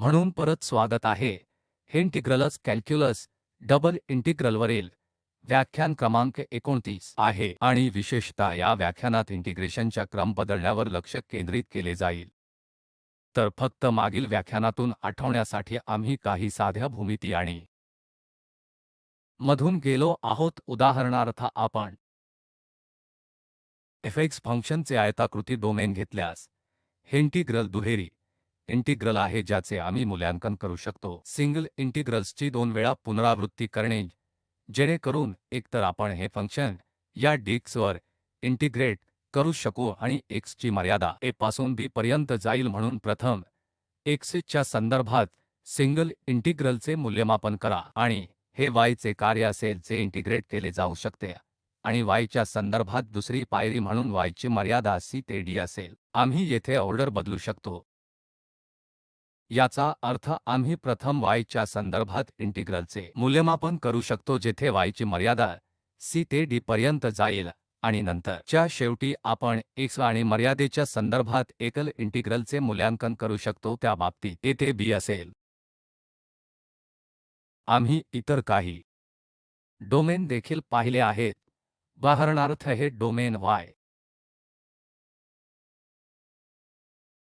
म्हणून परत स्वागत आहे. हे इंटिग्रल्स कॅल्क्युलस डबल इंटिग्रलवरील व्याख्यान क्रमांक 29 आहे आणि विशेषतः या व्याख्यानात इंटिग्रेशनच्या क्रम बदलण्यावर लक्ष केंद्रित केले जाईल. तर फक्त मागील व्याख्यानातून आठवण्यासाठी आम्ही काही साध्या भूमिती आणि मधून गेलो आहोत. उदाहरणार्थ आपण fx फंक्शनचे आयताकृती डोमेन घेतल्यास हे इंटिग्रल दुहेरी इंटिग्रल आहे ज्याचे आम्ही मूल्यांकन करू शकतो. सिंगल इंटिग्रल्सची 2 वेळा पुनरावृत्ती करणे जेणेकरून एकतर आपण हे फंक्शन या dx वर इंटिग्रेट करू शकू आणि x ची मर्यादा a पासून b पर्यंत जाईल. म्हणून प्रथम x च्या संदर्भात सिंगल इंटिग्रलचे मूल्यमापन करा आणि हे y चे कार्य असेल जे इंटिग्रेट केले जाऊ शकते आणि y च्या संदर्भात दुसरी पायरी म्हणून y ची मर्यादा c ते d असेल. आम्ही येथे ऑर्डर बदलू शकतो. याचा अर्थ आम्ही प्रथम y च्या संदर्भात इंटिग्रलचे मूल्यमापन करू शकतो जेथे y ची मर्यादा c ते d पर्यंत जाईल आणि नंतर च्या शेवटी आपण x आणि मर्यादेच्या संदर्भात एकल इंटिग्रलचे मूल्यांकन करू शकतो. त्या बाबतीत येथे b असेल. आम्ही इतर काही डोमेन देखील पाहिले आहेत. उदाहरणार्थ हे डोमेन y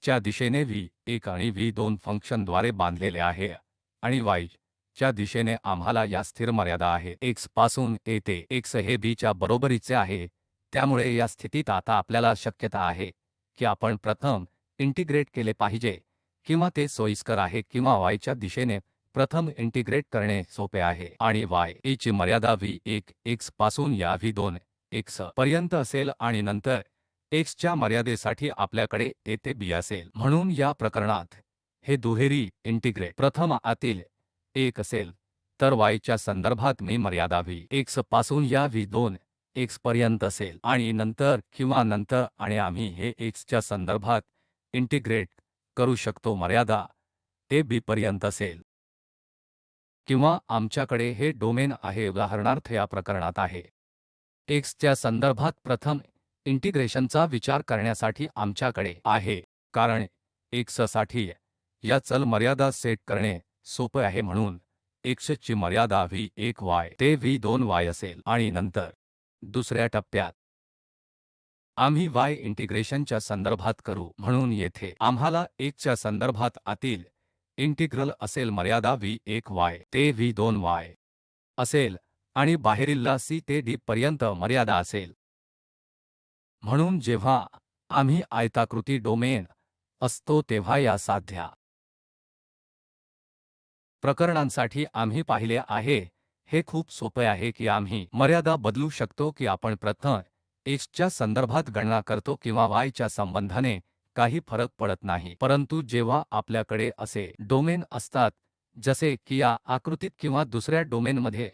च्या दिशेने v1 आणि v2 फंक्शनद्वारे बांधलेले आहे आणि y च्या दिशेने आम्हाला या स्थिर मर्यादा आहे. x पासून a ते x हे b च्या बरोबरीचे आहे. त्यामुळे या स्थितीत आता आपल्याला शक्यता आहे की आपण प्रथम इंटिग्रेट केले पाहिजे किंवा ते सोयीस्कर आहे किंवा y च्या दिशेने प्रथम इंटिग्रेट करणे सोपे आहे आणि y ची मर्यादा v1 x पासून या v2 x पर्यंत असेल आणि नंतर x च्या मर्यादेसाठी आपल्याकडे a ते b असेल. म्हणून या प्रकरणात हे दुहेरी इंटिग्रेट प्रथम आतील एक असेल तर y च्या संदर्भात मी मर्यादा v1 पासून या v2 x पर्यंत असेल आणि नंतर किंवा नंतर आणि आम्ही हे x च्या संदर्भात इंटिग्रेट करू शकतो मर्यादा a b पर्यंत असेल. किंवा आमच्याकडे हे डोमेन आहे. उदाहरणार्थ या प्रकरणात आहे x च्या संदर्भात प्रथम इंटिग्रेशनचा विचार करण्यासाठी आमच्याकडे आहे कारण x साठी या चल मर्यादा सेट करणे सोपे आहे. म्हणून x ची मर्यादा v1 y ते v2 y असेल आणि नंतर दुसऱ्या टप्प्यात आम्ही y इंटिग्रेशनच्या संदर्भात करू. म्हणून येथे आम्हाला x च्या संदर्भात आतील इंटिग्रल असेल मर्यादा v1 y ते v2 y असेल आणि बाहेरीलला c ते d पर्यंत मर्यादा असेल. म्हणून जेव्हा आम्ही आयताकृती डोमेन असतो तेव्हा या साध्या प्रकरणांसाठी आम्ही पाहिले आहे हे खूप सोपे आहे की आम्ही मर्यादा बदलू शकतो की आपण प्रथम x च्या संदर्भात गणना करतो किंवा y च्या संबंधाने काही फरक पडत नाही. परंतु जेव्हा आपल्याकडे असे डोमेन असतात जसे की या आकृतीत किंवा दुसऱ्या डोमेनमध्ये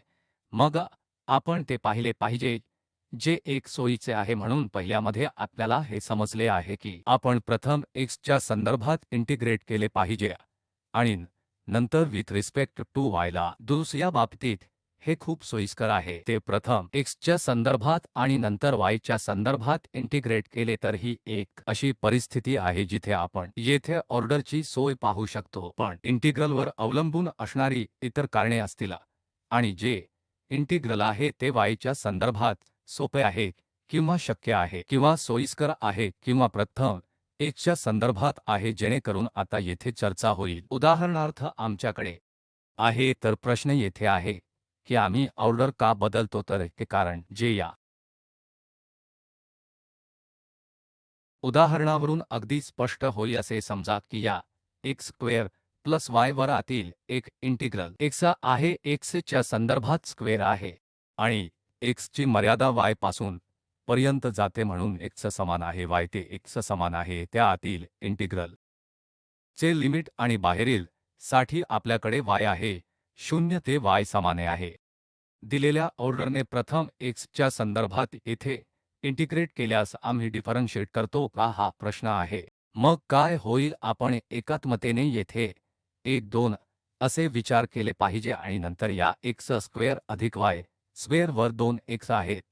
मग आपण ते पाहिले पाहिजे जे एक सोयीचे आहे. म्हणून पहिल्यामध्ये आपल्याला हे समजले आहे की आपण प्रथम x च्या संदर्भात इंटिग्रेट केले पाहिजे आणि नंतर विथ रिस्पेक्ट टू y ला दुसऱ्या बाबतीत हे खूप सोयीस्कर आहे. ते प्रथम x च्या संदर्भात आणि नंतर y च्या संदर्भात इंटिग्रेट केले तर ही एक अशी परिस्थिती आहे जिथे आपण येथे ऑर्डरची सोय पाहू शकतो. पण इंटिग्रलवर अवलंबून असणारी इतर कारणे असतील आणि जे इंटिग्रल आहे ते y च्या संदर्भात सोपे आहे किंवा शक्य आहे किंवा सोयीस्कर आहे किंवा प्रथम x च्या संदर्भात आहे जेणेकरून आता येथे चर्चा होईल. उदाहरणार्थ आमच्याकडे आहे तर प्रश्न येथे आहे की आम्ही ऑर्डर का बदलतो. तर हे कारण जे या उदाहरणावरून अगदी स्पष्ट होईल. असे समजा की या x स्क्वेअर प्लस y वर आतील एक इंटिग्रल x आहे x च्या संदर्भात स्क्वेअर आहे आणि x ची मर्यादा y पासून पर्यंत जाते म्हणून x समान आहे y ते x समान आहे त्या आतील इंटिग्रल चे लिमिट आणि बाहेरील साठी आपल्याकडे y आहे 0 ते y समान आहे. दिलेल्या ऑर्डरने प्रथम x च्या संदर्भात येथे इंटिग्रेट केल्यास आम्ही डिफरन्शिएट करतो का हा प्रश्न आहे. मग काय होईल. आपण एकात्मतेने येथे 1 2 असे विचार केले पाहिजे आणि नंतर या x स्क्वेअर अधिक y स्क्वेअर वर 2 x आहेत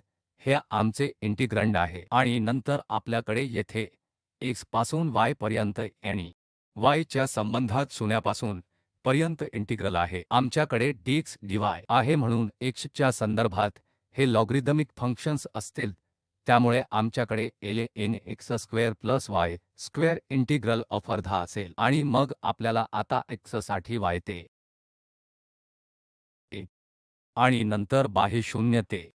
हे आमचे इंटिग्रंड आहे आणि नंतर आपल्याकडे येथे x पासून y पर्यंत आणि y च्या संबंधात शून्यापासून पर्यंत इंटिग्रल आहे। आमच्याकडे dx dy आहे म्हणून x च्या संदर्भात हे लॉगरिदमिक फंक्शन्स असतील, त्यामुळे आमच्याकडे ln x square plus y square integral of अर्धा असेल आणि मग आपल्याला आता x साठी y ते a आणि नंतर बाह्य 0 ते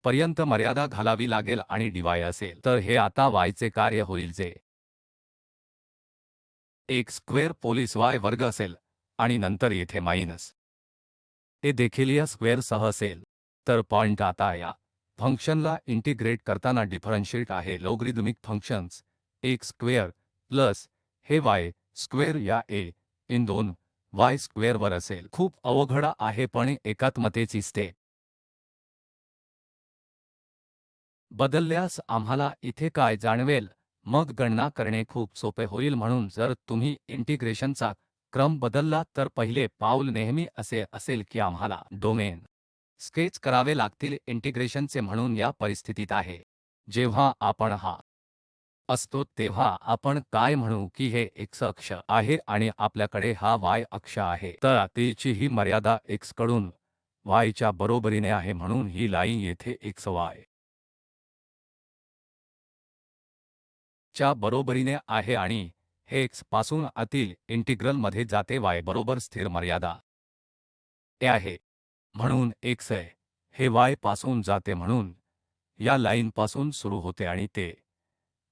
पर्यंत मर्यादा घालावी लागेल आणि dy असेल तर हे आता y चे कार्य होईल जे एक स्क्वेअर पोलिस y वर्ग असेल आणि नंतर येथे मायनस ए देखील या स्क्वेअरसह असेल। तर पॉइंट आता या फंक्शनला इंटिग्रेट करताना डिफरन्शिएट आहे logarithmic functions x square plus हे y स्क्वेअर या a इन 2 y स्क्वेअरवर असेल। खूप अवघड आहे पण एकात्मतेची स्टेप बदलल्यास आम्हाला इथे काय जाणवेल, मग गणना करणे खूप सोपे होईल। म्हणून जर तुम्ही इंटिग्रेशनचा क्रम बदलला तर पहिले पाऊल नेहमी असे असेल की आम्हाला डोमेन स्केच करावे लागतील इंटिग्रेशनचे। म्हणून या परिस्थितीत आहे जेव्हा आपण हा असतो तेव्हा आपण काय म्हणू की हे x अक्ष आहे आणि आपल्याकडे हा y अक्ष आहे, तर आतीची ही मर्यादा x कडून y च्या बरोबरीने आहे म्हणून ही लाईन येथे x y च्या बरोबरीने आहे आणि हे x पासून आतील इंटिग्रल मध्ये जाते y बरोबर स्थिर मर्यादा a आहे म्हणून x हे y पासून जाते म्हणून या लाईन पासून सुरू होते आणि ते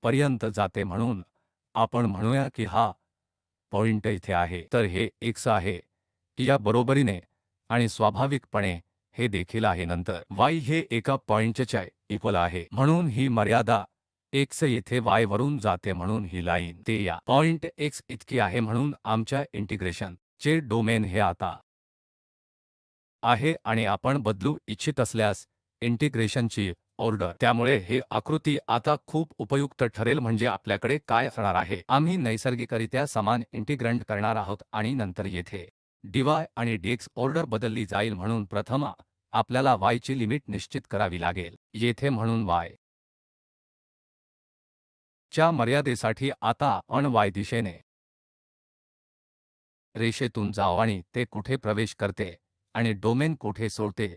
पर्यंत जाते म्हणून आपण म्हणूया की हा पॉइंट इथे आहे तर हे x आहे या बरोबरीने आणि स्वाभाविकपणे हे देखील आहे। नंतर y हे एका पॉइंटच्या इक्वल आहे म्हणून ही मर्यादा x येथे y वरून जाते म्हणून ही लाईन ते या पॉइंट x इतकी आहे म्हणून आमच्या इंटिग्रेशन चे डोमेन हे आता आहे आणि आपण बदलू इच्छित असल्यास इंटिग्रेशनची ऑर्डर। त्यामुळे हे आकृती आता खूप उपयुक्त ठरेल म्हणजे आपल्याकडे काय असणार आहे, आम्ही नैसर्गिकरित्या समान इंटिग्रंट करणार आहोत आणि नंतर येथे dy आणि dx ऑर्डर बदलली जाईल म्हणून प्रथम आपल्याला y ची लिमिट निश्चित करावी लागेल येथे म्हणून y च्या मर्यादेसाठी आता आपण y दिशेने रेषेतून जाऊ आणि ते कुठे प्रवेश करते आणि डोमेन कुठे सोडते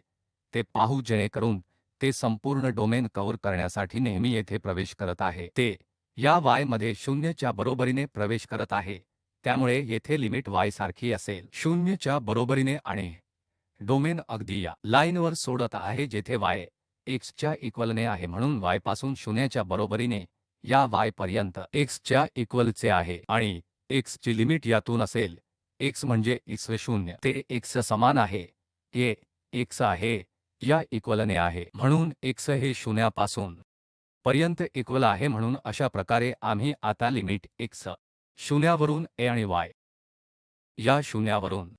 ते पाहू जेणेकरून ते संपूर्ण डोमेन कव्हर करण्यासाठी नेहमी येथे प्रवेश करत आहे। ते या y मध्ये 0 च्या बरोबरीने प्रवेश करत आहे त्यामुळे येथे लिमिट y सारखी असेल 0 च्या बरोबरीने आणि डोमेन अगदी या लाईनवर सोडत आहे जेथे y x च्या इक्वलने आहे म्हणून y पासून 0 च्या बरोबरीने या y पर्यंत x च्या इक्वलचे आहे आणि x ची लिमिट यातून असेल x म्हणजे x 0 ते x समान आहे हे x आहे या इक्वलने आहे म्हणून x हे 0 पासून पर्यंत इक्वल आहे म्हणून अशा प्रकारे आम्ही आता लिमिट x 0 वरून a आणि y या 0 वरून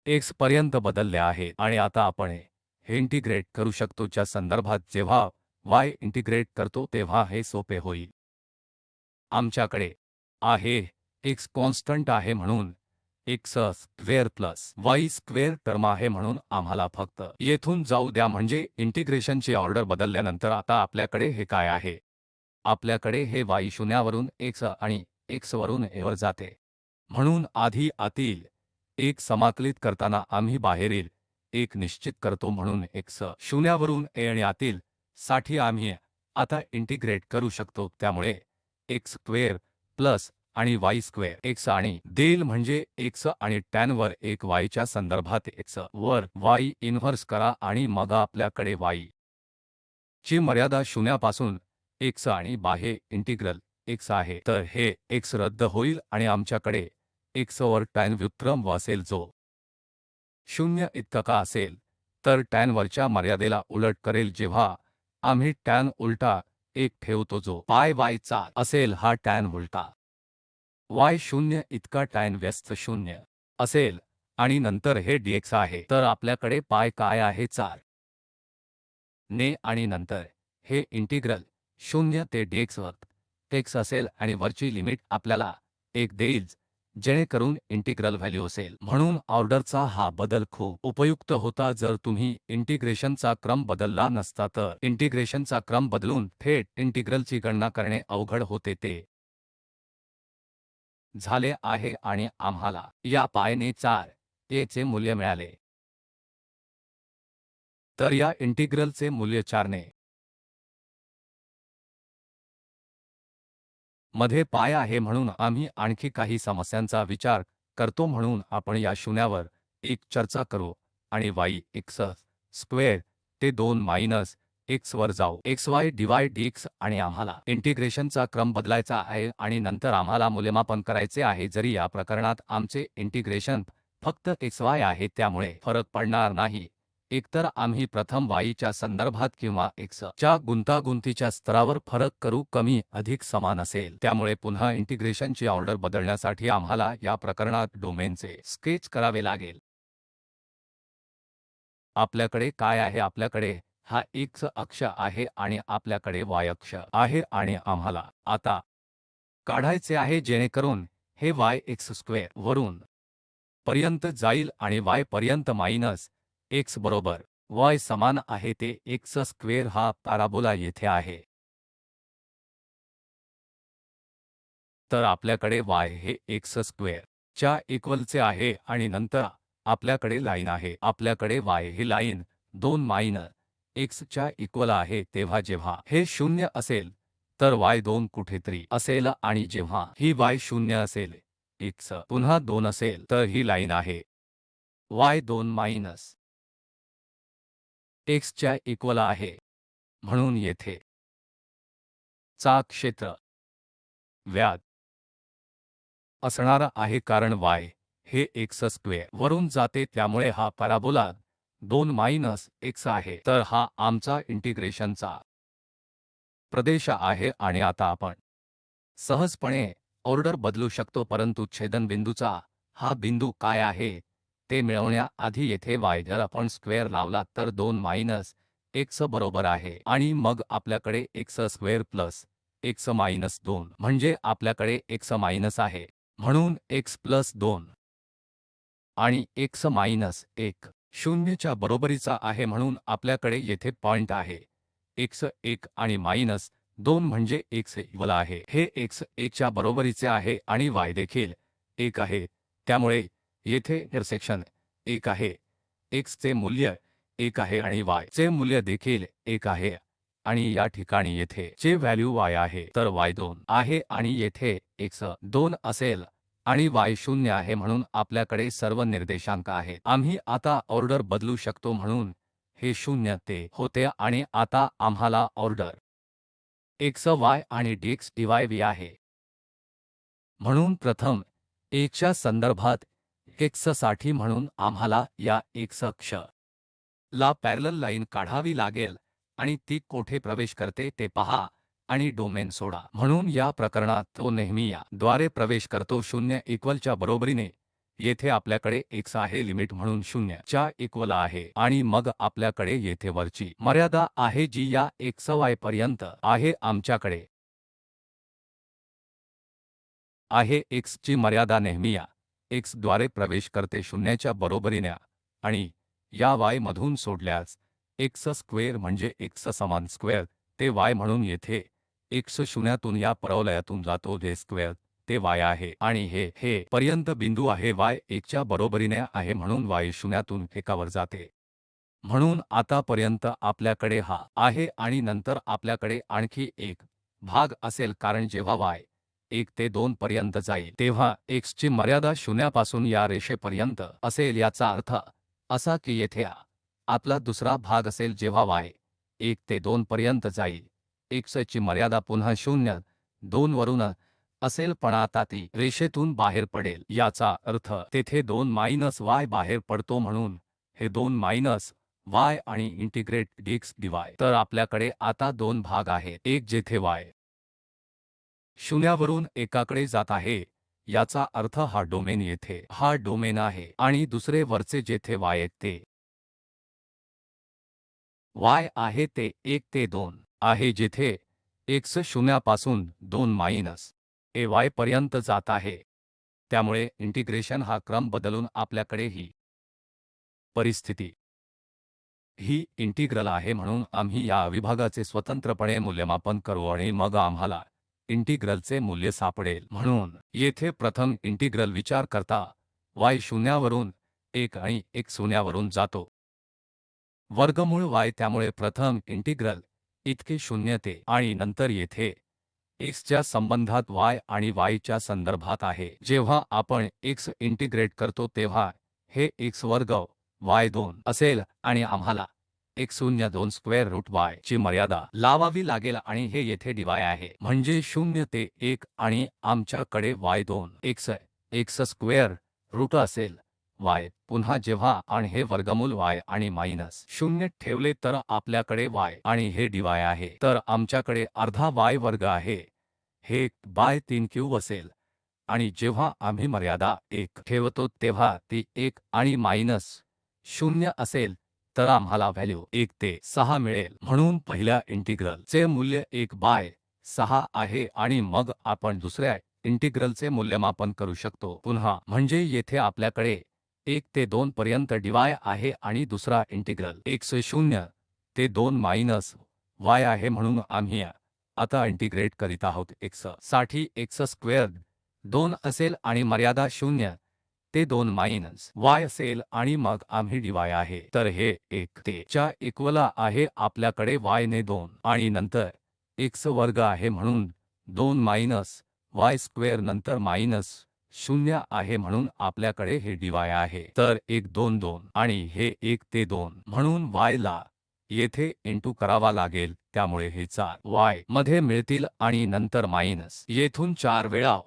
x पर्यंत बदलले आहे आणि आता आपण हे इंटिग्रेट करू शकतो च्या संदर्भात जेव्हा y इंटिग्रेट करतो तेव्हा हे सोपे होईल। आमच्याकडे आहे x कॉन्स्टंट आहे म्हणून x square plus y square term आहे म्हणून आम्हाला फक्त येथून जाऊ द्या म्हणजे इंटिग्रेशनची ऑर्डर बदलल्यानंतर आता आपल्याकडे हे काय आहे, आपल्याकडे हे y 0 वरून x आणि x वरून a वर जाते म्हणून आधी आतील एक समाकलित करताना आम्ही बाहेरील एक निश्चित करतो म्हणून x 0 वरून a आणि आतील साठी आम्ही आता इंटिग्रेट करू शकतो त्यामुळे x स्क्वेअर प्लस आणि y स्क्वेअर x आणि देईल म्हणजे x आणि टॅन वर एक y च्या संदर्भात x वर y इन्व्हर्स करा आणि मग आपल्याकडे y ची मर्यादा 0 पासून x आणि बाह्य इंटिग्रल x आहे तर हे x रद्द होईल आणि आमच्याकडे x वर टॅन व्युत्क्रम असेल जो 0 इतका का असेल तर टॅन वरच्या मर्यादेला उलट करेल जेव्हा आम्ही टॅन उलटा 1 ठेवतो जो पाय y चा असेल हा टॅन उलटा y 0 इतका टॅन व्यस्त 0 असेल आणि नंतर हे dx आहे तर आपल्याकडे पाय काय आहे 4 ने आणि नंतर हे इंटिग्रल 0 ते dx वर x असेल आणि वरची लिमिट आपल्याला 1 देईल जेणेकरून इंटिग्रल व्हॅल्यू असेल। म्हणून ऑर्डरचा हा बदल खूप उपयुक्त होता जर तुम्ही इंटिग्रेशनचा क्रम बदलला नसता तर इंटिग्रेशनचा क्रम बदलून थेट इंटिग्रलची गणना करणे अवघड होते ते झाले आहे आणि आम्हाला या पायने 4 a चे मूल्य मिळाले. तर या इंटिग्रलचे मूल्य 4 ने मध्ये पाय आहे. म्हणून आम्ही आणखी काही समस्यांचा विचार करतो म्हणून आपण या शून्यावर एक चर्चा करू आणि y x स्क्वेअर ते 2 मायनस x वर जाऊ xy डिवाइड dx आणि आम्हाला इंटिग्रेशनचा क्रम बदलायचा आहे आणि नंतर आम्हाला मूल्यमापन करायचे आहे. जरी या प्रकरणात आमचे इंटिग्रेशन फक्त xy आहे त्यामुळे फरक पडणार नाही. एकतर आम्ही प्रथम y च्या संदर्भात किंवा x च्या गुंतागुंतीच्या स्तरावर फरक करू कमी अधिक समान असेल. त्यामुळे पुन्हा इंटिग्रेशनची ऑर्डर बदलण्यासाठी आम्हाला या प्रकरणात डोमेनचे स्केच करावे लागेल. आपल्याकडे काय आहे? आपल्याकडे हा x अक्ष आहे आणि आपल्याकडे y अक्ष आहे आणि आम्हाला आता काढायचे आहे जेणेकरून हे y x स्क्वेअर वरून पर्यंत जाईल आणि y पर्यंत मायनस x बरोबर y समान आहे ते x स्क्वेअर हा पॅराबोला येथे आहे. तर आपल्याकडे y हे x स्क्वेअर च्या इक्वलचे आहे आणि नंतर आपल्याकडे लाईन आहे. आपल्याकडे y ही लाईन 2 मायनस x च्या इक्वल आहे. तेव्हा जेव्हा हे 0 असेल तर y 2 कुठेतरी असेल आणि जेव्हा ही y 0 असेल x पुन्हा 2 असेल तर ही लाईन आहे y 2 मायनस x च्या इक्वल आहे. म्हणून येथे चा क्षेत्र व्याध असणार आहे कारण y हे x स्क्वेअर वरून जाते त्यामुळे हा पॅराबोला 2 मायनस x आहे. तर हा आमचा इंटिग्रेशनचा प्रदेश आहे आणि आता आपण सहजपणे ऑर्डर बदलू शकतो परंतु छेदनबिंदूचा हा बिंदू काय आहे ते मिळवण्याआधी येथे y जर आपण स्क्वेअर लावला तर 2 मायनस x बरोबर आहे आणि मग आपल्याकडे x square plus x minus 2 म्हणजे आपल्याकडे x मायनस आहे. म्हणून x प्लस 2 आणि x मायनस 1 0 च्या बरोबरीचा आहे. म्हणून आपल्याकडे येथे पॉइंट आहे x 1 आणि मायनस 2 म्हणजे x इक्वल आहे. हे x 1 च्या बरोबरीचे आहे आणि y देखील 1 आहे. त्यामुळे येथे इंटरसेक्शन 1 आहे. x चे मूल्य 1 आहे आणि y चे मूल्य देखील 1 आहे आणि या ठिकाणी येथे चे व्हॅल्यू y आहे तर y 2 आहे आणि येथे x 2 असेल आणि y 0 आहे. म्हणून आपल्याकडे सर्व निर्देशांक आहेत. आम्ही आता ऑर्डर बदलू शकतो म्हणून हे 0 ते होते आणि आता आम्हाला ऑर्डर x y आणि dx dy v आहे. म्हणून प्रथम x च्या संदर्भात x साठी म्हणून आम्हाला या x अक्ष ला पॅरलल लाईन काढावी लागेल आणि ती कोठे प्रवेश करते ते पहा आणि डोमेन सोडा. म्हणून या प्रकरणात तो नेहमी या द्वारे प्रवेश करतो 0 इक्वलच्या बरोबरीने. येथे आपल्याकडे x आहे लिमिट म्हणून 0 च्या इक्वल आहे आणि मग आपल्याकडे येथे वरची मर्यादा आहे जी या xy पर्यंत आहे. आमच्याकडे आहे x ची मर्यादा नेहमी या x द्वारे प्रवेश करते 0 च्या बरोबरीने आणि या y मधून सोडल्यास x स्क्वेअर म्हणजे x समान स्क्वेअर ते y म्हणून येथे x शून्यातून या परवलयातून जातो जे स्क्वेअर ते y आहे आणि हे पर्यंत बिंदू आहे y 1 च्या बरोबरीने आहे म्हणून y शून्यातून एकावर जाते. म्हणून आतापर्यंत आपल्याकडे हा आहे आणि नंतर आपल्याकडे आणखी एक भाग असेल कारण जेव्हा y 1 ते 2 पर्यंत जाईल तेव्हा x ची मर्यादा शून्यापासून या रेषेपर्यंत असेल. याचा अर्थ असा की येथे आपला दुसरा भाग असेल जेव्हा y 1 ते 2 पर्यंत जाईल x ची मर्यादा पुन्हा 0 2 वरून असेल पण आता ती रेषेतून बाहेर पडेल. याचा अर्थ तेथे 2 मायनस y बाहेर पडतो म्हणून हे 2 मायनस y आणि इंटिग्रेट dx dy. तर आपल्याकडे आता 2 भाग आहेत एक जेथे y शून्यावरून एकाकडे जात आहे याचा अर्थ हा डोमेन येथे हा डोमेन आहे आणि दुसरे वरचे जेथे y 1 ते y आहे ते 1 ते 2 आहे जेथे x शून्यापासून 2 मायनस ay पर्यंत जात आहे. त्यामुळे इंटिग्रेशन हा क्रम बदलून आपल्याकडे ही परिस्थिती ही इंटिग्रल आहे म्हणून आम्ही या विभागाचे स्वतंत्रपणे मूल्यमापन करू आणि मग आम्हाला इंटिग्रलचे मूल्य सापडेल। म्हणून येथे प्रथम इंटिग्रल विचार करता y शून्यावरून 1 आणि 1 शून्यावरून जातो वर्गमूळ y, त्यामुळे प्रथम इंटिग्रल इतके 0 ते आणि नंतर येथे x च्या संबंधात y आणि y च्या संदर्भात आहे। जेव्हा आपण x इंटिग्रेट करतो तेव्हा हे x वर्ग y2 असेल आणि आम्हाला x शून्य 2 स्क्वेअर रूट y ची मर्यादा लावावी लागेल आणि हे येथे dy आहे म्हणजे 0 ते 1 आणि आमच्याकडे y2 x स्क्वेअर रूट असेल y। पुन्हा जेव्हा आपण हे वर्गमूल y आणि मायनस 0 ठेवले तर आपल्याकडे y आणि हे dy आहे, तर आमच्याकडे अर्धा y वर्ग आहे, हे 1/3 क्यूब असेल आणि जेव्हा आम्ही मर्यादा 1 ठेवतो तेव्हा ती 1 आणि मायनस 0 असेल तर आम्हाला व्हॅल्यू 1 ते 6 मिळेल। म्हणून पहिल्या इंटिग्रल चे मूल्य 1/6 आहे आणि मग आपण दुसऱ्या इंटिग्रलचे मूल्यमापन करू शकतो पुन्हा, म्हणजे येथे आपल्याकडे 1 ते 2 पर्यंत dy आहे आणि दुसरा इंटिग्रल x 0 ते 2 मायनस y आहे। म्हणून आम्ही आता इंटिग्रेट करीत आहोत x साठी x स्क्वेअर 2 असेल आणि मर्यादा 0 ते 2 मायनस y असेल आणि मग आम्ही dy आहे, तर हे 1 ते च्या इक्वल आहे। आपल्याकडे y ने 2 आणि नंतर x वर्ग आहे म्हणून 2 मायनस y स्क्वेअर नंतर मायनस 0 आहे म्हणून आपल्याकडे हे dy आहे, तर 1 2 2 आणि हे 1 ते 2 म्हणून y ला येथे इनटू करावा लागेल, त्यामुळे हे 4 y मध्ये मिळतील आणि नंतर मायनस येथून 4 वेळा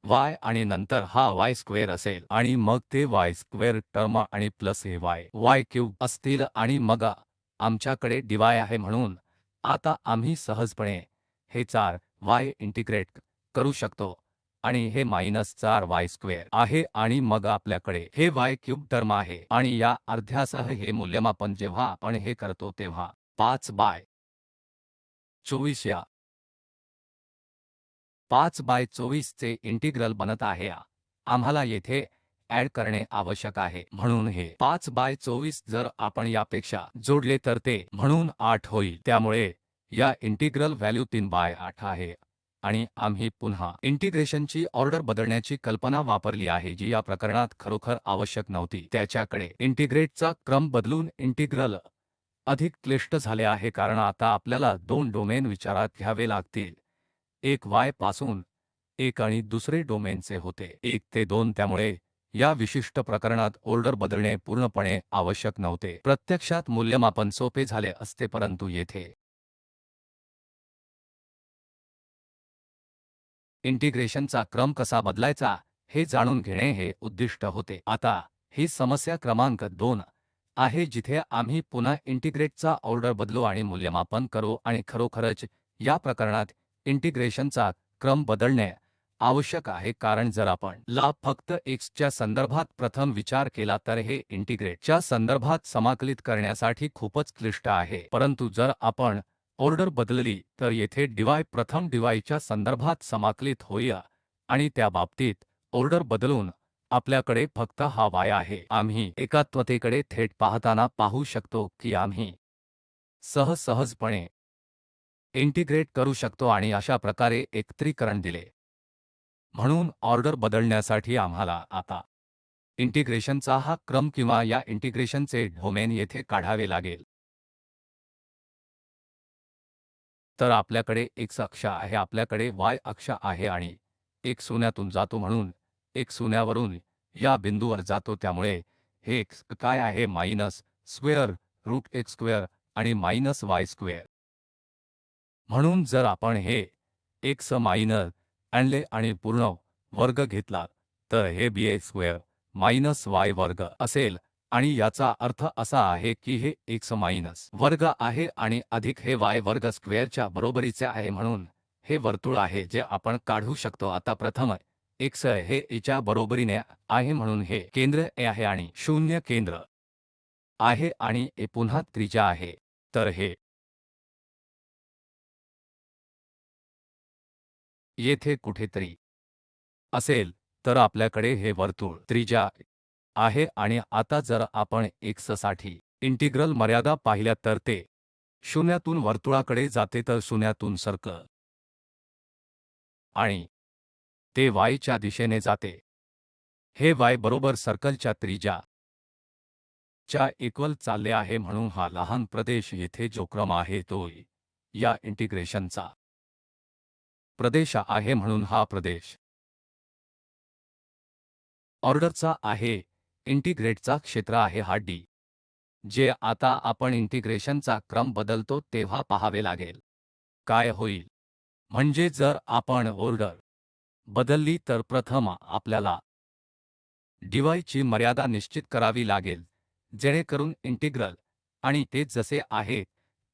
y आणि नंतर हा y स्क्वेअर असेल आणि मग ते y स्क्वेअर टर्म आणि प्लस हे y क्यूब असतील आणि मग आमच्याकडे dy आहे। म्हणून आता आम्ही सहजपणे हे 4y इंटिग्रेट करू शकतो आणि हे मायनस 4y स्क्वेअर आहे आणि मग आपल्याकडे हे y क्यूब टर्म आहे आणि या अर्ध्यासह हे मूल्यमापन जेव्हा आपण हे करतो तेव्हा 5/24 या 5/24 चे इंटिग्रल बनत आहे। आम्हाला येथे ॲड करणे आवश्यक आहे म्हणून हे 5/24 जर आपण यापेक्षा जोडले तर ते म्हणून 8 होईल, त्यामुळे या इंटिग्रल व्हॅल्यू 3/8 आहे आणि आम्ही पुन्हा इंटिग्रेशनची ऑर्डर बदलण्याची कल्पना वापरली आहे जी या प्रकरणात खरोखर आवश्यक नव्हती। त्याच्याकडे इंटिग्रेटचा क्रम बदलून इंटिग्रल अधिक क्लिष्ट झाले आहे कारण आता आपल्याला 2 डोमेन विचारात घ्यावे लागतील, एक y पासून 1 आणि दुसरे डोमेनचे होते 1 ते 2, त्यामुळे या विशिष्ट प्रकरणात ऑर्डर बदलणे पूर्णपणे आवश्यक नव्हते। प्रत्यक्षात मूल्यमापन सोपे झाले असते परंतु येथे इंटिग्रेशनचा क्रम कसा बदलायचा हे जाणून घेणे हे उद्दिष्ट होते। आता ही समस्या क्रमांक 2 आहे जिथे आम्ही पुन्हा इंटिग्रेटचा ऑर्डर बदलू आणि मूल्यमापन करू आणि खरोखरच या प्रकरणात इंटिग्रेशनचा क्रम बदलणे आवश्यक आहे कारण जर आपण ला फक्त x च्या संदर्भात प्रथम विचार केला तर हे इंटिग्रेटच्या संदर्भात समाकलित करण्यासाठी खूपच क्लिष्ट आहे, परंतु जर आपण ऑर्डर बदलली तर येथे dy प्रथम dy च्या संदर्भात समाकलित होईल आणि त्या बाबतीत ऑर्डर बदलून आपल्याकडे फक्त हा y आहे। आम्ही एकात्मतेकडे थेट पाहताना पाहू शकतो की आम्ही सहजपणे इंटिग्रेट करू शकतो आणि अशा प्रकारे एकत्रीकरण दिले। म्हणून ऑर्डर बदलण्यासाठी आम्हाला आता इंटिग्रेशनचा हा क्रम किंवा या इंटिग्रेशनचे डोमेन येथे काढावे लागेल। तर आपल्याकडे x अक्ष आहे, आपल्याकडे y अक्ष आहे आणि x शून्यातून जातो म्हणून x शून्यावरून या बिंदूवर जातो, त्यामुळे हे x काय आहे minus square root x square आणि मायनस y स्क्वेअर। म्हणून जर आपण हे x मायनस आणले आणि पूर्ण वर्ग घेतला तर हे bx स्क्वेअर मायनस y वर्ग असेल आणि याचा अर्थ असा आहे की हे x मायनस वर्ग आहे आणि अधिक हे y वर्ग स्क्वेअरच्या बरोबरीचे आहे, म्हणून हे वर्तुळ आहे जे आपण काढू शकतो। आता प्रथम x हे a च्या बरोबरीने आहे म्हणून हे केंद्र a आहे आणि 0 केंद्र आहे आणि a पुन्हा त्रिज्या आहे, तर हे येथे कुठेतरी असेल, तर आपल्याकडे हे वर्तुळ त्रिज्या आहे आणि आता जर आपण x साठी इंटिग्रल मर्यादा पाहिल्या तर ते शून्यातून वर्तुळाकडे जाते, तर शून्यातून सर्कल आणि ते y च्या दिशेने जाते। हे y बरोबर सर्कलच्या त्रिज्या च्या इक्वल चालले आहे, म्हणून हा लहान प्रदेश येथे जो क्रम आहे तो या इंटिग्रेशनचा प्रदेश आहे, म्हणून हा प्रदेश ऑर्डरचा आहे। इंटिग्रेटचा क्षेत्र आहे हा d, जे आता आपण इंटिग्रेशनचा क्रम बदलतो तेव्हा पाहावे लागेल काय होईल। म्हणजे जर आपण ऑर्डर बदलली तर प्रथम आपल्याला dy ची मर्यादा निश्चित करावी लागेल, जेणेकरून इंटिग्रल आणि ते जसे आहे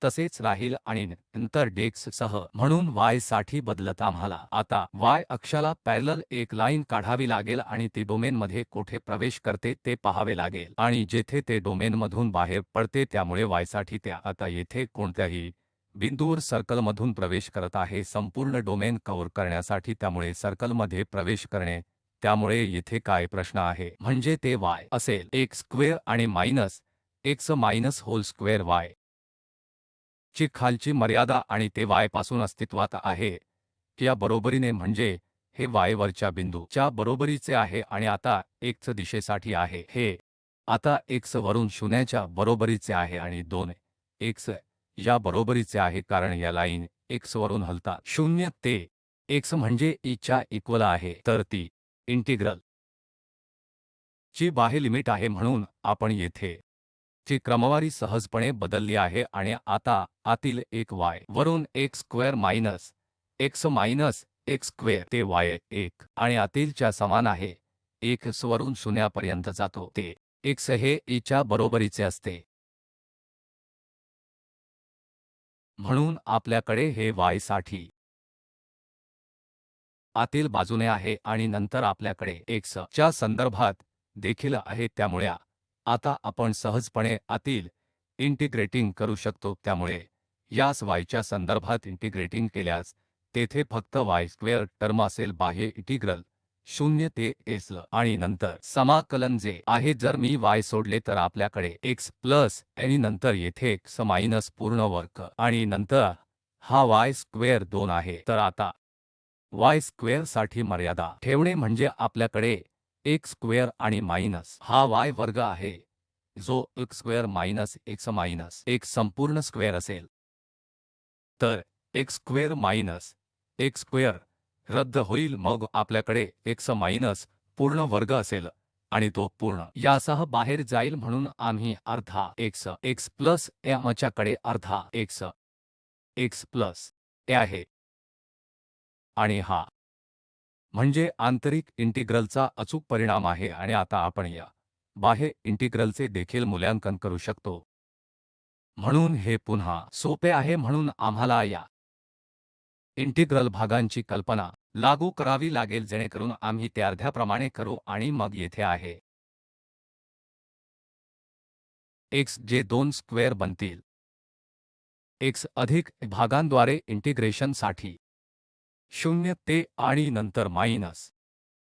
तसेच राहील आणि नंतर dx सह, म्हणून y साठी बदलत आम्हाला आता y अक्षाला पॅरलल एक लाईन काढावी लागेल आणि ती डोमेनमध्ये कोठे प्रवेश करते ते पाहावे लागेल आणि जेथे ते डोमेनमधून बाहेर पडते, त्यामुळे y साठी ते आता येथे कोणत्याही बिंदूवर सर्कलमधून प्रवेश करत आहे संपूर्ण डोमेन कव्हर करण्यासाठी, त्यामुळे सर्कलमध्ये प्रवेश करणे। त्यामुळे येथे काय प्रश्न आहे म्हणजे ते y असेल x स्क्वेअर आणि minus x minus whole square y ची खालची मर्यादा आणि ते y पासून अस्तित्वात आहे या बरोबरीने, म्हणजे हे y वरच्या बिंदू च्या बरोबरीचे आहे आणि आता x दिशेसाठी आहे, हे आता x वरून शून्याच्या बरोबरीचे आहे आणि 2x या बरोबरीचे आहे, कारण या लाईन x वरून हलतात 0 ते x म्हणजे e च्या इक्वल आहे, तर ती इंटिग्रल ची बाह्य लिमिट आहे, म्हणून आपण येथे ची क्रमवारी सहजपणे बदलली आहे आणि आता आतील एक y वरून x square minus x square ते y1 आणि आतीलच्या समान आहे, x वरून शून्यापर्यंत जातो ते x हे e च्या बरोबरीचे असते। म्हणून आपल्याकडे हे y साठी आतील बाजूने आहे आणि नंतर आपल्याकडे x च्या संदर्भात देखील आहे, त्यामुळे आता आपण सहजपणे आतील इंटिग्रेटिंग करू शकतो। त्यामुळे यास y च्या संदर्भात इंटिग्रेटिंग केल्यास तेथे फक्त y स्क्वेअर टर्म असेल, बाह्य इंटिग्रल 0 ते s आणि नंतर समाकलन जे आहे, जर मी y सोडले तर आपल्याकडे x प्लस आणि नंतर येथे x मायनस पूर्ण वर्ग आणि नंतर हा y स्क्वेअर 2 आहे। तर आता y स्क्वेअरसाठी मर्यादा ठेवणे म्हणजे आपल्याकडे x स्क्वेअर आणि मायनस हा y वर्ग आहे, जो x स्क्वेअर मायनस x संपूर्ण स्क्वेअर असेल। तर x square minus x square रद्द होईल, मग आपल्याकडे x मायनस पूर्ण वर्ग असेल आणि तो पूर्ण यासह बाहेर जाईल, म्हणून आम्ही अर्धा x प्लस a आमच्याकडे अर्धा x प्लस a आहे आणि हा म्हणजे आंतरिक इंटिग्रलचा अचूक परिणाम आहे आणि आता आपण या बाह्य इंटिग्रलचे देखील मूल्यांकन करू शकतो। म्हणून हे पुन्हा सोपे आहे, म्हणून आम्हाला या इंटिग्रल भागांची कल्पना लागू करावी लागेल, जेणेकरून आम्ही ते अर्ध्याप्रमाणे करू आणि मग येथे आहे x जे 2 स्क्वेअर बनतील x अधिक भागांद्वारे इंटिग्रेशनसाठी 0 ते आणि नंतर मायनस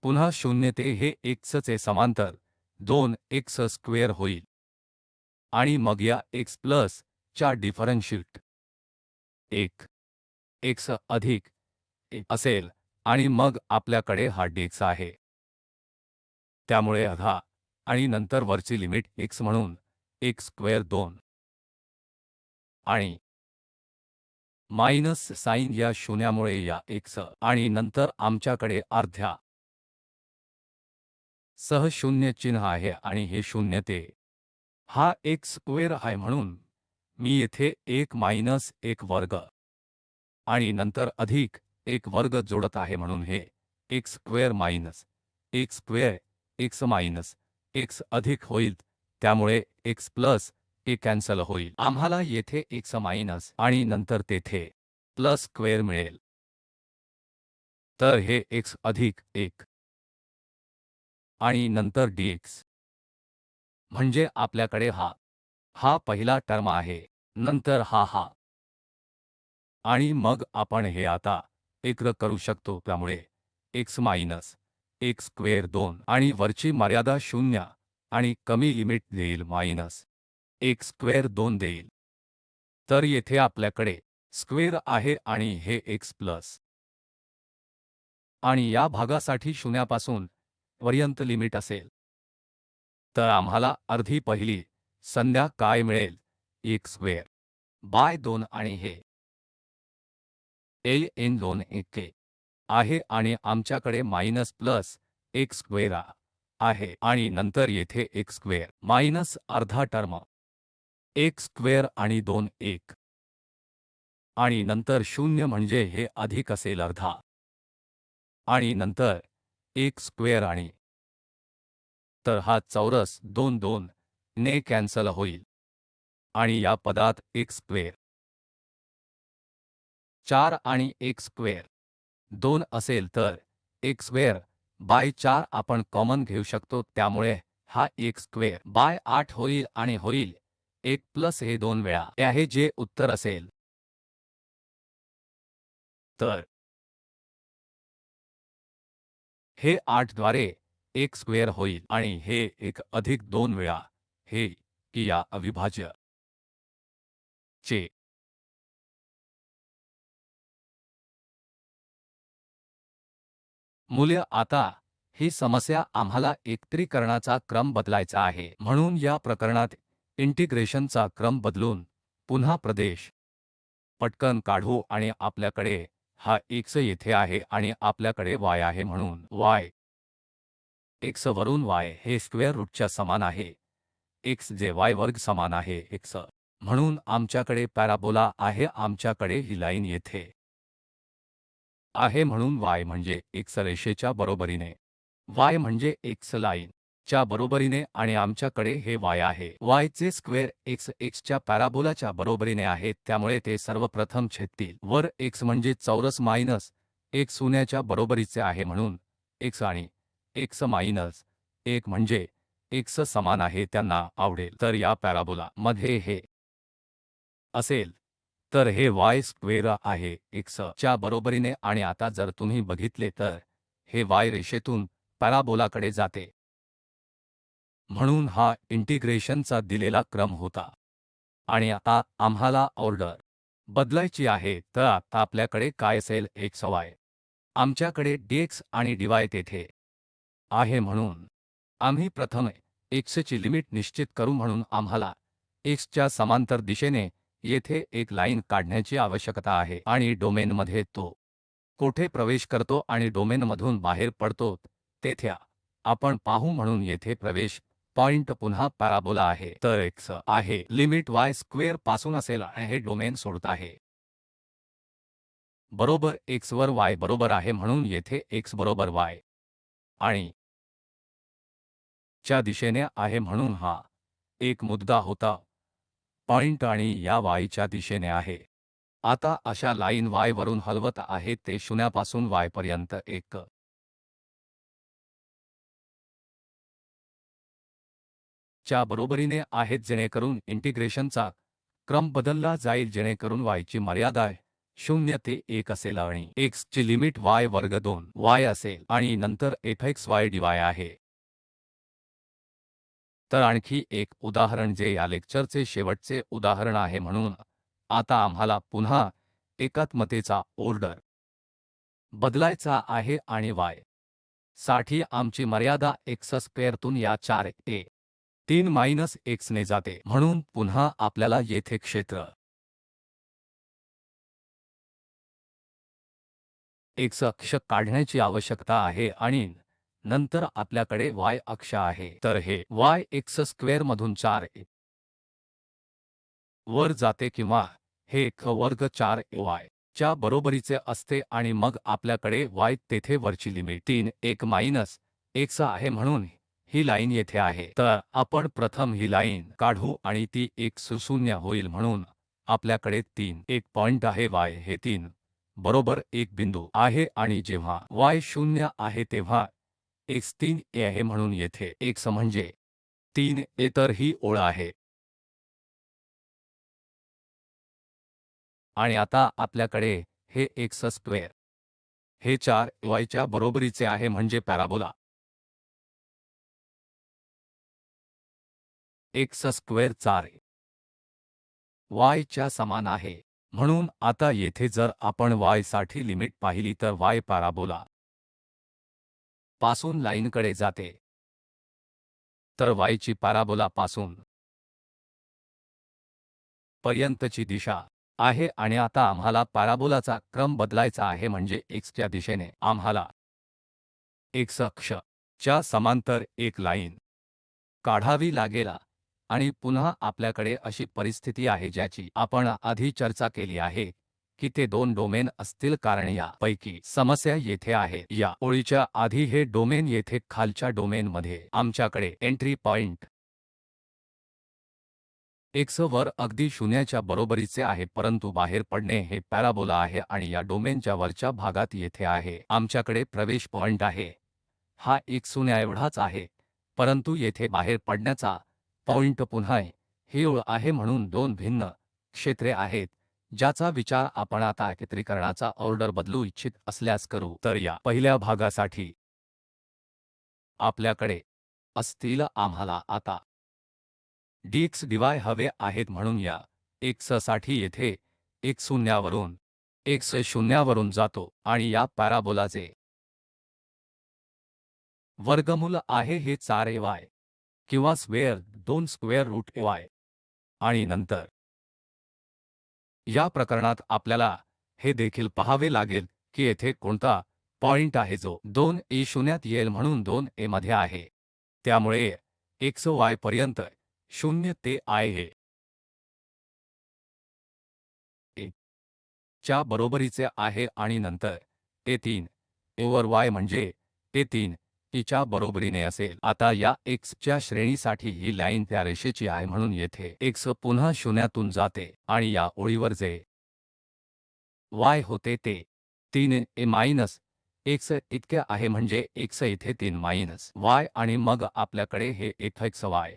पुन्हा 0 ते हे x चे समांतर 2x स्क्वेअर होईल आणि मग या x प्लस च्या डिफरन्शिएट 1 x अधिक a असेल आणि मग आपल्याकडे हा dx आहे, त्यामुळे अर्धा आणि नंतर वरची लिमिट x म्हणून x स्क्वेअर 2 आणि मायनस साइन या शून्यामुळे या x आणि नंतर आमच्याकडे अर्ध्या सह शून्य चिन्ह आहे आणि हे 0 ते हा x स्क्वेअर आहे, म्हणून मी येथे 1 मायनस 1 वर्ग आणि नंतर अधिक 1 वर्ग जोडत आहे, म्हणून हे x square minus x square x minus x अधिक होईल, त्यामुळे x प्लस a कॅन्सल होईल, आम्हाला येथे x मायनस आणि नंतर तेथे प्लस स्क्वेअर मिळेल। तर हे x अधिक 1 आणि नंतर dx म्हणजे आपल्याकडे हा पहिला टर्म आहे, नंतर हा आणि मग आपण हे आता एकत्र करू शकतो, त्यामुळे x मायनस x स्क्वेअर 2 आणि वरची मर्यादा 0 आणि कमी लिमिट देईल मायनस x स्क्वेअर 2 देईल। तर येथे आपल्याकडे स्क्वेअर आहे आणि हे x प्लस आणि या भागासाठी शून्यापासून पर्यंत लिमिट असेल तर आम्हाला अर्धी पहिली संज्ञा काय मिळेल x स्क्वेअर बाय 2 आणि हे an 2 1 आहे आणि आमच्याकडे मायनस प्लस x स्क्वेअर आहे आणि नंतर येथे x स्क्वेअर मायनस अर्धा टर्म x स्क्वेअर आणि 2 1 आणि नंतर 0 म्हणजे हे अधिक असेल अर्धा आणि नंतर x स्क्वेअर आणि तर हा चौरस 2 2 ने कॅन्सल होईल आणि या पदात x स्क्वेअर 4 आणि x स्क्वेअर 2 असेल तर x स्क्वेअर बाय 4 आपण कॉमन घेऊ शकतो त्यामुळे हा x स्क्वेअर बाय 8 होईल आणि होईल 1 प्लस हे 2 वेळा आहे जे उत्तर असेल तर हे 8 द्वारे x स्क्वेअर होईल आणि हे 1 अधिक 2 वेळा हे की या अविभाज्य चे मूल्य आता ही समस्या आम्हाला एकत्रीकरणाचा क्रम बदलायचा आहे म्हणून या प्रकरणात इंटिग्रेशनचा क्रम बदलून पुन्हा प्रदेश पटकन काढू आणि आपल्याकडे हा x येथे आहे आणि आपल्याकडे y आहे म्हणून y x वरून y हे स्क्वेअर रूटच्या समान आहे x जे y वर्ग समान आहे x म्हणून आमच्याकडे पॅराबोला आहे आमच्याकडे ही लाईन येथे आहे म्हणून y म्हणजे x रेषेच्या बरोबरीने y म्हणजे x लाईन च्या बरोबरीने आणि आमच्याकडे हे y आहे y चे स्क्वेअर x x च्या पॅराबोलाच्या बरोबरीने आहे त्यामुळे ते सर्वप्रथम छेदतील वर x म्हणजे चौरस मायनस x शून्याच्या बरोबरीचे आहे म्हणून x आणि x मायनस 1 म्हणजे x समान आहे त्यांना आवडेल तर या पॅराबोला मध्ये हे असेल तर हे y स्क्वेअर आहे x च्या बरोबरीने आणि आता जर तुम्ही बघितले तर हे y रेषेतून पॅराबोलाकडे जाते म्हणून हा इंटिग्रेशनचा दिलेला क्रम होता आणि आता आम्हाला ऑर्डर बदलायची आहे तर आता आपल्याकडे काय असेल x y आमच्याकडे dx आणि dy तेथे आहे म्हणून आम्ही प्रथम x ची लिमिट निश्चित करू म्हणून आम्हाला x च्या समांतर दिशेने येथे एक लाईन काढण्याची आवश्यकता आहे आणि डोमेनमध्ये तो कोठे प्रवेश करतो आणि डोमेनमधून बाहेर पडतो तेथे आपण पाहू म्हणून येथे प्रवेश पॉइंट पुन्हा पॅराबोला आहे तर x आहे लिमिट y स्क्वेअर पासून असेल आणि हे डोमेन सोडत आहे बरोबर x वर y बरोबर आहे म्हणून येथे x बरोबर y आणि च्या दिशेने आहे म्हणून हा एक मुद्दा होता पॉइंट आणि या y च्या दिशेने आहे आता अशा लाईन y वरून हलवत आहे ते शून्यापासून y पर्यंत एक च्या बरोबरीने आहेत जेणेकरून इंटिग्रेशनचा क्रम बदलला जाईल जेणेकरून y ची मर्यादा 0 ते 1 असेल आणि x ची लिमिट y वर्ग 2 y असेल आणि नंतर fxy dy आहे तर आणखी एक उदाहरण जे या लेक्चरचे शेवटचे उदाहरण आहे म्हणून आता आम्हाला पुन्हा एकात्मतेचा ऑर्डर बदलायचा आहे आणि y साठी आमची मर्यादा x स्क्वेअरतून या 4 a 3 मायनस x ने जाते म्हणून पुन्हा आपल्याला येथे क्षेत्र x अक्ष काढण्याची आवश्यकता आहे आणि नंतर आपल्याकडे y अक्ष आहे तर हे y x स्क्वेअरमधून 4 a वर जाते किंवा हे x वर्ग 4 y च्या बरोबरीचे असते आणि मग आपल्याकडे y तेथे वरची लिमिट 3 1 मायनस x आहे म्हणून ही लाईन येथे आहे तर आपण प्रथम ही लाईन काढू आणि ती एक शून्य होईल म्हणून आपल्याकडे 3 1 पॉइंट आहे y हे 3 बरोबर एक बिंदू आहे आणि जेव्हा y 0 आहे तेव्हा x 3 a आहे म्हणून येथे x म्हणजे 3 a तर ही ओळ आहे आणि आता आपल्याकडे हे x स्क्वेअर हे 4 y च्या बरोबरीचे आहे म्हणजे पॅराबोला x स्क्वेअर 4 y च्या समान आहे म्हणून आता येथे जर आपण y साठी लिमिट पाहिली तर y पॅराबोला पासून लाईनकडे जाते तर y ची पॅराबोला पासून पर्यंतची दिशा आहे आणि आता आम्हाला पॅराबोलाचा क्रम बदलायचा आहे म्हणजे x च्या दिशेने आम्हाला x अक्ष च्या समांतर एक लाईन काढावी लागेल आणि पुन्हा आपल्याकडे अशी परिस्थिती आहे ज्याची आपण आधी चर्चा केली आहे की ते दोन डोमेन असतील कारण या पैकी समस्या येथे आहे या ओळीच्या आधी हे डोमेन येथे खालच्या डोमेनमध्ये आमच्याकडे एंट्री पॉइंट x वर अगदी शून्याच्या बरोबरीचे आहे परंतु बाहेर पडणे हे पॅराबोला आहे आणि या डोमेनच्या वरच्या भागात येथे आहे आमच्याकडे प्रवेश पॉइंट आहे हा एक शून्याएवढाच आहे परंतु येथे बाहेर पडण्याचा पॉइंट पुन्हा ही ओळ आहे म्हणून दोन भिन्न क्षेत्रे आहेत ज्याचा विचार आपण आता एकत्रीकरणाचा ऑर्डर बदलू इच्छित असल्यास करू तर या पहिल्या भागासाठी आपल्याकडे असतील आम्हाला आता dx dy हवे आहेत म्हणून या x साठी येथे x शून्यावरून x शून्यावरून जातो आणि या पॅराबोलाचे वर्गमूल आहे हे 4ay किंवा स्क्वेअर 2 स्क्वेअर रूट ay आणि नंतर या प्रकरणात आपल्याला हे देखील पाहावे लागेल की येथे कोणता पॉइंट आहे जो 2a शून्यात येईल म्हणून 2a मध्ये आहे त्यामुळे x y पर्यंत 0 ते I हे a च्या बरोबरीचे आहे आणि नंतर a3 ओव्हर y म्हणजे a3 e च्या बरोबरीने असेल आता या x च्या श्रेणीसाठी ही लाईन त्या रेषेची आहे म्हणून येथे x पुन्हा शून्यातून जाते आणि या ओळीवर जे y होते ते 3a मायनस x इतके आहे म्हणजे x इथे 3 मायनस y आणि मग आपल्याकडे हे fxy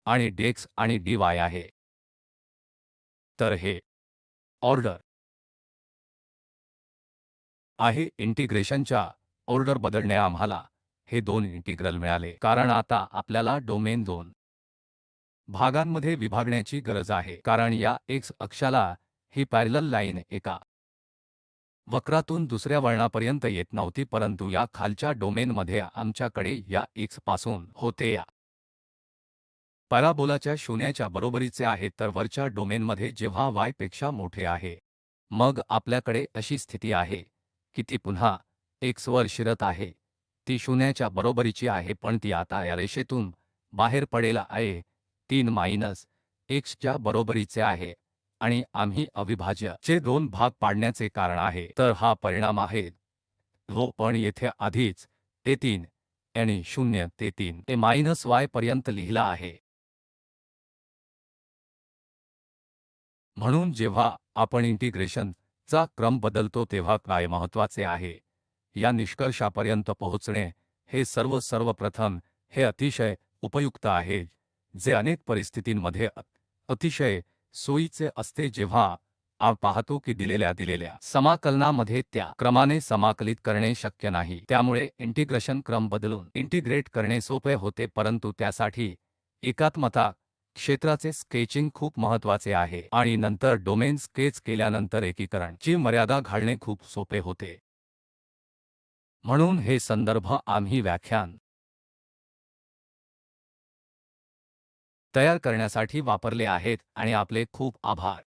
आणि dx आणि dy आहे तर हे ऑर्डर आहे इंटिग्रेशनच्या ऑर्डर बदलणे आम्हाला हे दोन इंटिग्रल मिळाले कारण आता आपल्याला डोमेन दोन भागांमध्ये विभागण्याची गरज आहे कारण या x अक्षाला ही पॅरलल लाईन एका वक्रातून दुसऱ्या वळणापर्यंत येत नव्हती परंतु या खालच्या डोमेनमध्ये आमच्याकडे या x पासून होते या पॅराबोलाच्या शून्याच्या बरोबरीचे आहे तर वरच्या डोमेनमध्ये जेव्हा y पेक्षा मोठे आहे मग आपल्याकडे अशी स्थिती आहे की ती पुन्हा x वर शिरत आहे ती शून्याच्या बरोबरीची आहे पण ती आता या रेषेतून बाहेर पडेल आहे 3 मायनस x च्या बरोबरीचे आहे आणि आम्ही अविभाज्य चे दोन भाग पाडण्याचे कारण आहे तर हा परिणाम आहे जो पण येथे आधीच a3 आणि 0 ते 3a मायनस y पर्यंत लिहिला आहे म्हणून जेव्हा आपण इंटिग्रेशन चा क्रम बदलतो तेव्हा काय महत्त्वाचे आहे या निष्कर्षापर्यंत पोहोचणे हे सर्वप्रथम हे अतिशय उपयुक्त आहे जे अनेक परिस्थितींमध्ये अतिशय सोयीचे असते जेव्हा आपण पाहतो की दिलेल्या समाकलनामध्ये त्या क्रमाने समाकलित करणे शक्य नाही त्यामुळे इंटिग्रेशन क्रम बदलून इंटिग्रेट करणे सोपे होते परंतु त्यासाठी एकात्मता क्षेत्राचे स्केचिंग खूप महत्त्वाचे आहे आणि नंतर डोमेन स्केच केल्यानंतर एकीकरण ची मर्यादा घालणे खूप सोपे होते म्हणून हे संदर्भ आम्ही व्याख्यान तयार करण्यासाठी वापरले आहेत आणि आपले खूप आभार